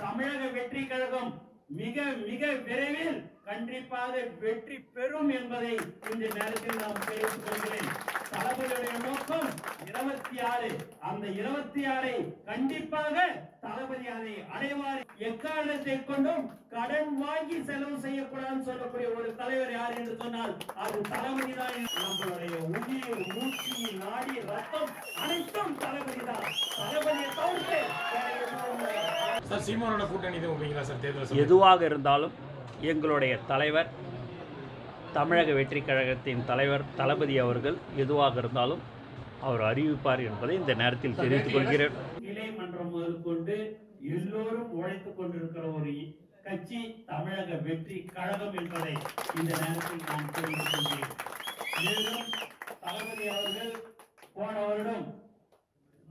தமிழக வெற்றி கழகம் மிக மிக விரைவில் கண்டிப்பாக வெற்றி பெறும் என்பதை இந்த நேரத்தில் நாம் தெரிவித்துக் கொள்கிறேன். தளபதியுடைய நோக்கம் 26. அந்த 26 கண்டிப்பாக தளபதி அதை அடைவார். எக்காரணத்தை கொண்டும் கடன் வாங்கி செலவு செய்யக்கூடாதுன்னு சொல்லக்கூடிய ஒரு தலைவர் யார் என்று சொன்னால் அது தளபதி தான். நம்மளுடைய உயிர் மூச்சு நாடி ரத்தம் அனைத்தும் தளபதி தான். தளபதியை தவிர்த்து சார் சீமானோட கூட்டணி சார் தேர்தல் எதுவாக இருந்தாலும் எங்களுடைய தலைவர் தமிழக வெற்றி கழகத்தின் தலைவர் தளபதி அவர்கள் எதுவாக இருந்தாலும் அவர் அறிவிப்பார் என்பதை இந்த நேரத்தில் தெரிவித்துக் கொள்கிறேன். நிலை மன்றம் முதல் கொண்டு எல்லோரும் உழைத்துக் கொண்டிருக்கிற ஒரு கட்சி தமிழக வெற்றி கழகம் என்பதை இந்த நேரத்தில் நான் தெரிவித்துக் கொள்கிறேன். மேலும் தளபதி அவர்கள் போன வருடம்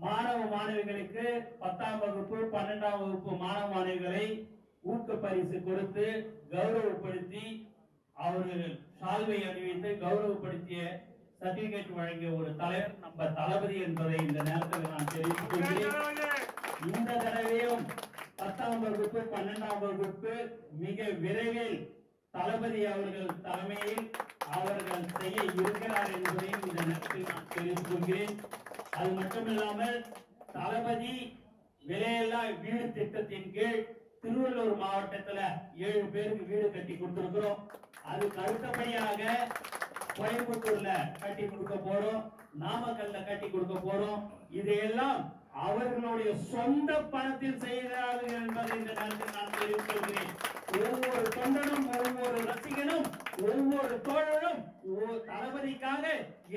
மாணவ மாணவிகளுக்கு 10ஆம் வகுப்பு 12ஆம் வகுப்பு மாணவ மாணவிகளை ஊக்க பரிசு கொடுத்து கௌரவப்படுத்தி அவர்கள் சால்வை அணிவித்து கௌரவப்படுத்திய சர்டிபிகேட் வழங்கிய ஒரு தலைவர் நம்ம தளபதி என்பதை இந்த நேரத்தில் நான் தெரிவித்துக் கொள்கிறேன். இந்த தடவையும் 10ஆம் வகுப்பு 12ஆம் வகுப்பு மிக விரைவில் தளபதி அவர்கள் தலைமையில் அவர்கள் செய்ய இருக்கிறார் என்பதையும் இந்த நேரத்தில் நான் தெரிவித்துக் கொள்கிறேன். அது மட்டுமில்லாமல் தளபதி விலையில்லா வீடு திட்டத்தின் கீழ் திருவள்ளூர் மாவட்டத்துல 7 பேருக்கு வீடு கட்டி கொடுத்திருக்கிறோம். அதுக்கு அடுத்தபடியாக கோயம்புத்தூர்ல கட்டி கொடுக்க போறோம், நாமக்கல்ல கட்டி கொடுக்க போறோம். இதையெல்லாம் அவர்களுடைய சொந்த பணத்தில் செய்கிறார்கள் என்பதை இந்த நேரத்தில் நான் தெரிவித்துக் கொள்கிறேன். ஒவ்வொரு தொண்டனும் ஒவ்வொரு ரசிகனும் ஒவ்வொரு தோழனும் தளபதிக்காக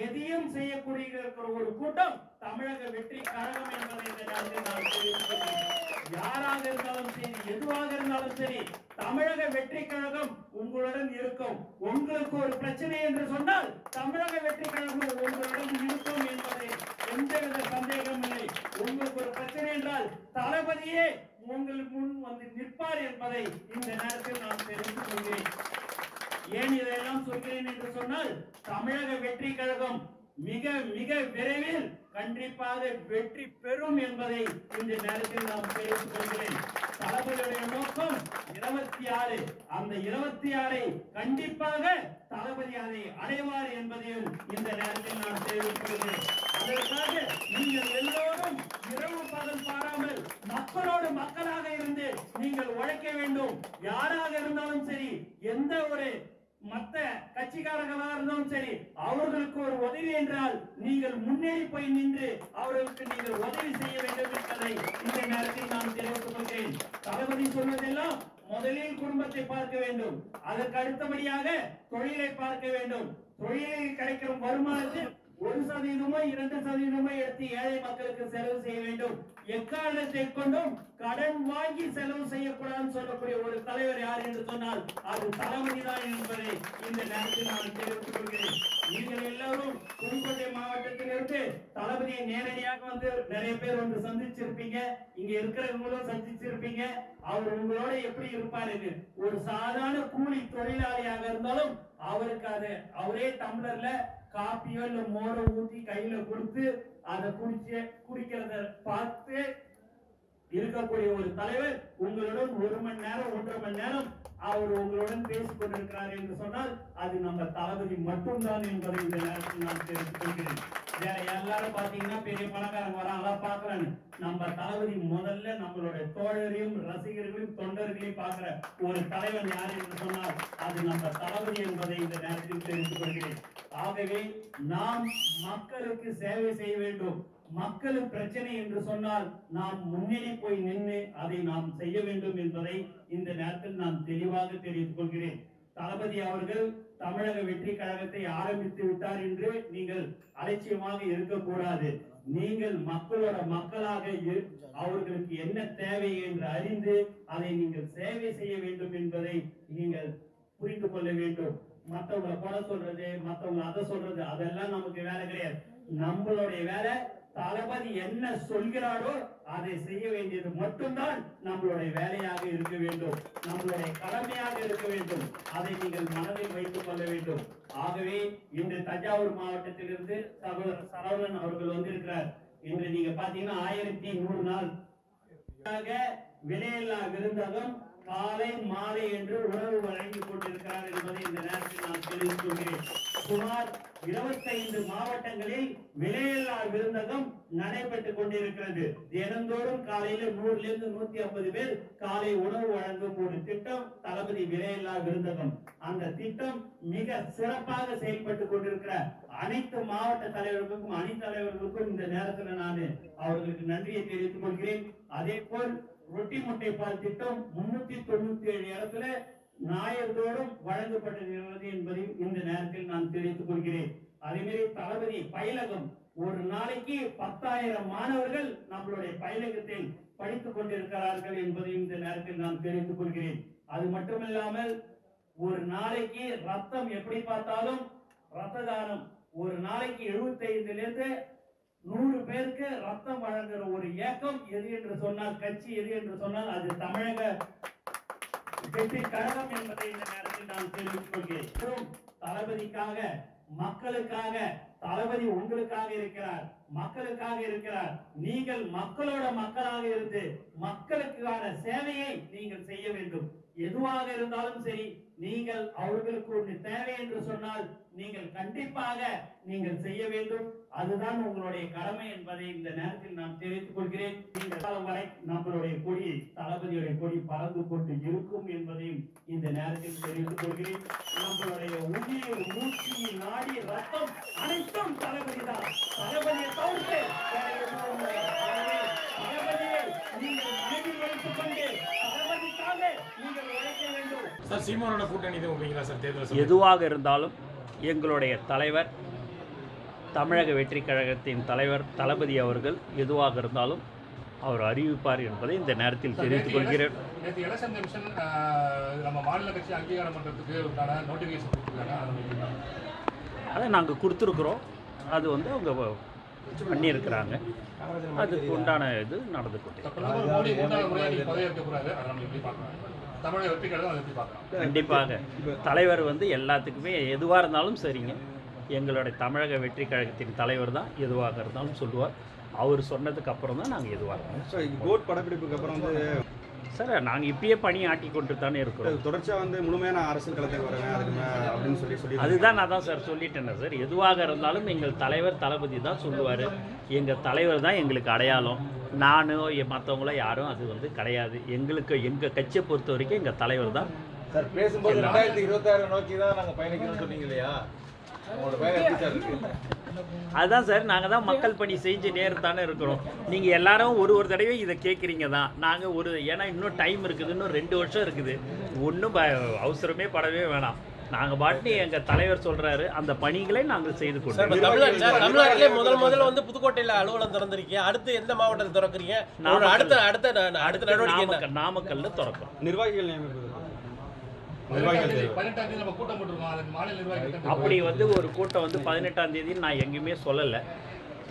எதையும் செய்யக்கூடிய ஒரு கூட்டம் தமிழக வெற்றி கழகம் என்பதை இந்த நேரத்தில் நான் தெரிவித்துக் கொள்கிறேன். யாராக இருந்தாலும் சரி எதுவாக இருந்தாலும் சரி தமிழக வெற்றி கழகம் உங்களுடன் இருக்கும். உங்களுக்கு ஒரு பிரச்சனை என்று சொன்னால் தமிழக வெற்றி கழகம் உங்களுடன் இருக்கும் என்பதை எந்தவித சந்தேகம் இல்லை. உங்களுக்கு ஒரு பிரச்சனை என்றால் தளபதியே உங்கள் முன் வந்து நிற்பார் என்பதை இந்த நேரத்தில் நான் தெரிவித்துக் கொள்கிறேன். ஏன் இதையெல்லாம் சொல்கிறேன் என்று சொன்னால் தமிழக வெற்றி கழகம் மிக மிக விரைவில் கண்டிப்பாக வெற்றி பெறும் என்பதை இந்த நேரத்தில் நாம் தெரிவித்துக் கொள்கிறேன். தளபதியுடைய நோக்கம் 26. அந்த 26 கண்டிப்பாக தளபதி அதை அடைவார் என்பதையும் இந்த நேரத்தில் நான் தெரிவித்துக் கொள்கிறேன். அதற்காக நீங்கள் எல்லோரும் இரவு பகல் பாராமல் மக்களோடு மக்களாக இருந்து நீங்கள் உழைக்க வேண்டும். யாராக இருந்தாலும் சரி எந்த ஒரு மற்ற கட்சிக்காரர்களாக இருந்தாலும் சரி அவர்களுக்கு ஒரு உதவி என்றால் நீங்கள் முன்னேறி போய் நின்று அவர்களுக்கு நீங்கள் உதவி செய்ய வேண்டும் என்பதை இந்த நேரத்தில் நான் தெரிவித்துக் கொள்கிறேன். தளபதி சொல்வதெல்லாம் முதலில் குடும்பத்தை பார்க்க வேண்டும், அதற்கு அடுத்தபடியாக தொழிலை பார்க்க வேண்டும். தொழிலில் கிடைக்கிற வருமானத்தில் 1%மோ 2%மோ எடுத்து ஏழை மக்களுக்கு செலவு செய்ய வேண்டும். எக்காரணத்தை கொண்டும் கடன் வாங்கி செலவு செய்யக்கூடாதுன்னு சொல்லக்கூடிய ஒரு தலைவர் யார் என்று சொன்னால் அது தளபதி தான் என்பதை இந்த நேரத்தில் நான் தெரிவித்துக் கொள்கிறேன். நீங்கள் எல்லாரும் புதுக்கோட்டை மாவட்டத்திலிருந்து தளபதியை நேரடியாக வந்து நிறைய பேர் வந்து சந்திச்சிருப்பீங்க, இங்க இருக்கிறவங்களும் சந்திச்சிருப்பீங்க. அவர் உங்களோட எப்படி இருப்பாரு? ஒரு சாதாரண கூலி தொழிலாளியாக இருந்தாலும் அவருக்கு அது அவரே டம்ளர்ல காப்பியோ இல்ல மோரை ஊற்றி கையில கொடுத்து அதை குடிக்கிறத பார்த்து இருக்கக்கூடிய ஒரு தலைவர் உங்களுடன் 1 மணி நேரம் 1.5 மணி நேரம் அவர் உங்களுடன் பேசிக் கொண்டிருக்கிறார் என்று சொன்னால் அது நம்ம தளபதி மட்டும்தான் என்பதை இந்த நேரத்தில் நான் தெரிவித்துக் கொள்கிறேன். வேற எல்லாரும் பாத்தீங்கன்னா பெரிய பணக்காரங்க வராங்களா பாக்குறாங்க. நம்ம தளபதி முதல்ல நம்மளுடைய தோழரையும் ரசிகர்களையும் தொண்டர்களையும் பார்க்கிற ஒரு தலைவன் யார் என்று சொன்னால் அது நம்ம தளபதி என்பதை இந்த நேரத்தில் தெரிவித்துக் கொள்கிறேன். ஆகவே நாம் மக்களுக்கு சேவை செய்ய வேண்டும். மக்களும் பிரச்சனை என்று சொன்னால் நாம் முன்னேறி போய் நின்று அதை நாம் செய்ய வேண்டும் என்பதை இந்த நேரத்தில் நான் தெளிவாக தெரிவித்துக் கொள்கிறேன். தளபதி அவர்கள் தமிழக வெற்றி கழகத்தை ஆரம்பித்து விட்டார் என்று நீங்கள் அலட்சியமாக இருக்கக்கூடாது. நீங்கள் மக்களோட மக்களாக அவர்களுக்கு என்ன தேவை என்று அறிந்து அதை நீங்கள் சேவை செய்ய வேண்டும் என்பதை நீங்கள் புரிந்து கொள்ள வேண்டும். மற்றவங்களை கொலை சொல்றது மற்றவங்க அதை சொல்றது அதெல்லாம் நமக்கு வேலை கிடையாது. நம்மளுடைய வேலை தளபதி என்ன சொல்கிறாரோ அதை செய்ய வேண்டியது மட்டும்தான் நம்மளுடைய வேலையாக இருக்க வேண்டும், நம்மளுடைய கடமையாக இருக்க வேண்டும். அதை நீங்கள் மனதில் வைத்துக் கொள்ள வேண்டும். ஆகவே இன்று தஞ்சாவூர் மாவட்டத்திலிருந்து சகோதரர் சரவணன் அவர்கள் வந்திருக்கிறார். இன்று நீங்க பாத்தீங்கன்னா 1100 நாள் விலையில்லா விருந்தகம் காலை மாலை என்று உணவு வழங்கிக் கொண்டிருக்கிறார் என்பதை இந்த நேரத்தில் நான் தெரிவித்துக் கொள்கிறேன். சுமார் 25 மாவட்டங்களில் விலையில்லா விருந்தகம் நடைபெற்றுக் கொண்டிருக்கிறது. தினந்தோறும் காலையில 100 இருந்து 150 பேர் காலை உணவு வழங்கும் ஒரு திட்டம் தளபதி விலையில்லா விருந்தகம். அந்த திட்டம் மிக சிறப்பாக செயல்பட்டுக் கொண்டிருக்கிற அனைத்து மாவட்ட தலைவர்களுக்கும் அணித்தலைவர்களுக்கும் இந்த நேரத்தில் நான் அவர்களுக்கு நன்றியை தெரிவித்துக் கொள்கிறேன். அதே போல் ரொட்டி முட்டை பால் திட்டம் 397 இடத்துல ஞாயிறுதோறும் வழங்கப்பட்டிருக்கிறது என்பதையும் இந்த நேரத்தில் நான் தெரிவித்துக் கொள்கிறேன். அதேமாதிரி தளபதி பயிலகம் ஒரு நாளைக்கு 10,000 மாணவர்கள் நம்மளுடைய பயிலகத்தில் படித்துக் கொண்டிருக்கிறார்கள் என்பதையும் இந்த நேரத்தில் நான் தெரிவித்துக் கொள்கிறேன். அது மட்டுமில்லாமல் ஒரு நாளைக்கு ரத்தம் எப்படி பார்த்தாலும் ரத்த தானம் ஒரு நாளைக்கு 75 100 பேருக்கு ரத்தம் வழங்குற ஒரு இயக்கம் எது என்று சொன்னால், கட்சி எது என்று சொன்னால் அது தமிழக வெற்றி கழகம் என்பதை இந்த நேரத்தில் நான் தெரிவித்துக் கொள்கிறேன். தளபதிக்காக மக்களுக்காக தளபதி உங்களுக்காக இருக்கிறார், மக்களுக்காக இருக்கிறார். நீங்கள் மக்களோட மக்களாக இருந்து மக்களுக்கான சேவையை நீங்கள் செய்ய வேண்டும். எதுவாக இருந்தாலும் சரி, நீங்கள் அவர்களுக்கு ஒன்று தேவை என்று சொன்னால் நீங்கள் கண்டிப்பாக நீங்கள் செய்ய வேண்டும். அதுதான் உங்களுடைய கடமை என்பதை இந்த நேரத்தில் நான் தெரிவித்துக் கொள்கிறேன். இந்த காலம் வரை நம்மளுடைய கொடி தளபதியுடைய கொடி பறந்து கொண்டு இருக்கும் என்பதையும் இந்த நேரத்தில் தெரிவித்துக் கொள்கிறேன். நம்மளுடைய உயிர் மூச்சு நாடி ரத்தம் அனைத்தும் தளபதி தான். தளபதியை தவிர்த்து தளபதியை நீங்கள் மனதில் வைத்துக் கொண்டு தளபதிக்காக நீங்கள் உழைக்க வேண்டும். சார் சீமானோட கூட்டணி இது வைப்பீங்களா சார் தேர்தல்? எதுவாக இருந்தாலும் எங்களுடைய தலைவர் தமிழக வெற்றி கழகத்தின் தலைவர் தளபதி அவர்கள் எதுவாக இருந்தாலும் அவர் அறிவிப்பார் என்பதை இந்த நேரத்தில் தெரிவித்துக் கொள்கிறேன். நேற்று எலெக்ஷன் கமிஷன் நம்ம மாநில கட்சி அங்கீகாரம் பண்ணுறதுக்கு உண்டான நோட்டிஃபிகேஷன் கொடுத்துருக்காங்க. அதை நாங்கள் கொடுத்துருக்குறோம். அது வந்து அவங்க பண்ணியிருக்கிறாங்க. அதுக்கு உண்டான இது நடந்து கண்டிப்பாக தலைவர் வந்து எல்லாத்துக்குமே எதுவாக இருந்தாலும் சரிங்க. எங்களுடைய தமிழக வெற்றி கழகத்தின் தலைவர் தான் எதுவாக இருந்தாலும் சொல்லுவார். அவர் சொன்னதுக்கு அப்புறம் தான் நாங்கள் எதுவாக இருந்தாலும் கோட் படப்பிடிப்புக்கு அப்புறம் வந்து சார் நாங்கள் இப்பயே பணி ஆட்டி கொண்டு தானே இருக்கிறோம். தொடர்ச்சியாக வந்து முழுமையான அரசியல் களத்துக்கு வருவேன் அதுக்கு அப்படின்னு சொல்லி அதுதான் நான் தான் சார் சொல்லிட்டேன் சார். எதுவாக இருந்தாலும் எங்கள் தலைவர் தளபதி தான் சொல்லுவார். எங்கள் தலைவர் தான் எங்களுக்கு அடையாளம். நானோ மற்றவங்களோ யாரும் அது வந்து கிடையாது. எங்களுக்கு எங்கள் கட்சியை பொறுத்த வரைக்கும் எங்கள் தலைவர் தான். சார் பேசும்போது 2026 நோக்கி தான் நாங்கள் பயணிக்கணும்னு சொன்னீங்க இல்லையா? உங்களோட பயணம் எப்படி சார் இருக்கு? அதுதான் சார், நாங்கள் தான் மக்கள் பணி செஞ்சு நேரத்தானே இருக்கிறோம். நீங்கள் எல்லாரும் ஒரு தடவை இதை கேட்குறீங்க தான். நாங்கள் ஏன்னா இன்னும் டைம் இருக்குது, இன்னும் 2 வருஷம் இருக்குது. ஒன்றும் அவசரமே படவே வேணாம். நாங்கள் பாட்டு எங்கள் தலைவர் சொல்கிறாரு, அந்த பணிகளை நாங்கள் செய்து கொடுத்தோம். தமிழ்நாட்டிலே முதல்ல வந்து புதுக்கோட்டையில் அலுவலகம் திறந்திருக்கீங்க. அடுத்து எந்த மாவட்டத்தில் திறக்கிறீங்க? அடுத்த நடவடிக்கை நாமக்கல்ல திறக்கிறோம். நிர்வாகிகள் நியமிப்பது அப்படி வந்து ஒரு கூட்டம் வந்து 18ஆம் தேதி நான் எங்கேயுமே சொல்லலை.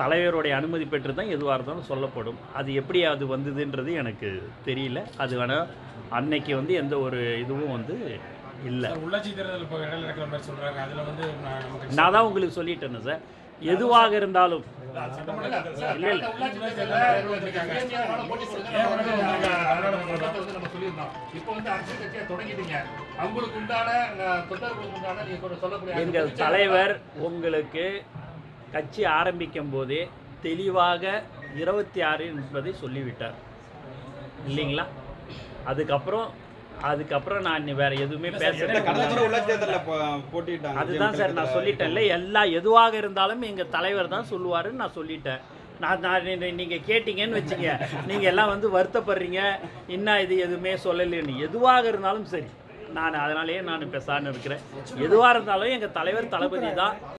தலைவருடைய அனுமதி பெற்று தான் எதுவாக இருந்தாலும் சொல்லப்படும். அது எப்படி அது வந்ததுன்றது எனக்கு தெரியல. அது வேணால் அன்னைக்கு வந்து எந்த ஒரு இதுவும் வந்து இல்லை. உள்ளாட்சி தேர்தல் இப்போ இடையில இருக்கிற மாதிரி சொல்கிறாங்க. அதில் வந்து நான் தான் உங்களுக்கு சொல்லிட்டேன் சார், எதுவாக இருந்தாலும் இல்லை எங்கள் தலைவர் உங்களுக்கு கட்சி ஆரம்பிக்கும் போதே தெளிவாக 26 என்பதை சொல்லிவிட்டார் இல்லைங்களா? அதுக்கப்புறம் நான் வேற எதுவுமே பேசுறேன். அதுதான் சார் நான் சொல்லிட்டேன்ல, எதுவாக இருந்தாலும் எங்க தலைவர் தான் சொல்லுவாருன்னு நான் சொல்லிட்டேன். நீங்க கேட்டீங்கன்னு வச்சுங்க, நீங்க எல்லாம் வந்து வருத்தப்படுறீங்க, இன்னும் இது எதுவுமே சொல்லலைன்னு. எதுவாக இருந்தாலும் சரி, நான் அதனாலேயே நான் பேசான்னு இருக்கிறேன். எதுவாக இருந்தாலும் எங்க தலைவர் தளபதி தான்.